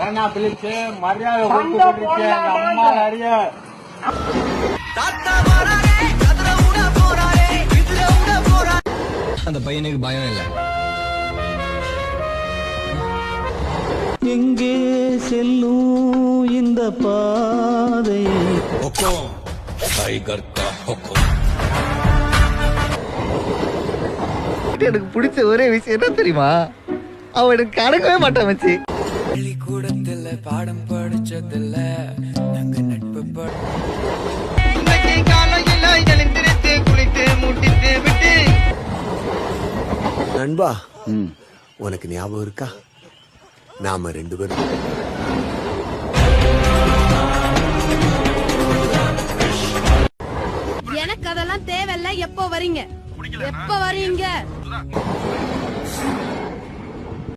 ஏன்னா பிலிப்ஸ் மரியாதை கொடுத்து அம்மா நிறைய அந்த பையனுக்கு பயம் இல்லை. எங்கே செல்லும் இந்த பாதை எனக்கு பிடிச்ச ஒரே விஷயம் என்ன தெரியுமா, அவன் எனக்கு கடக்கவே மாட்டான் மச்சி. பள்ளிக்கூடத்துல பாடம் படிச்சதில்ல நாங்க நட்பு நண்பா, உனக்கு ஞாபகம் இருக்கா, நாம 2 பேரும் எனக்கு அதெல்லாம் தேவையில்ல. எப்போ வரீங்க?